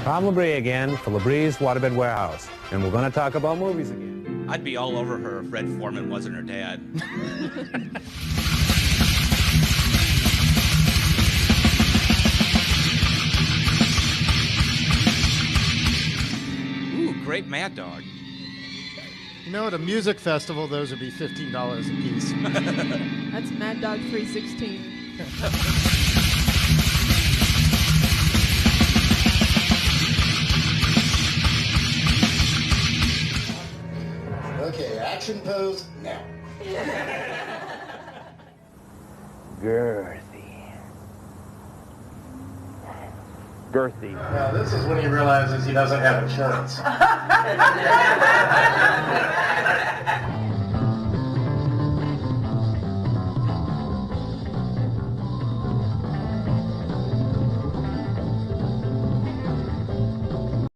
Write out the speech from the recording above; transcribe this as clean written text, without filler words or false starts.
Tom Labrie again for Labrie's Waterbed Warehouse. And we're going to talk about movies again. I'd be all over her if Red Foreman wasn't her dad. Ooh, great Mad Dog. You know, at a music festival, those would be $15 a piece. That's Mad Dog 316. Okay, action pose now. Girthy. Now this is when he realizes he doesn't have insurance.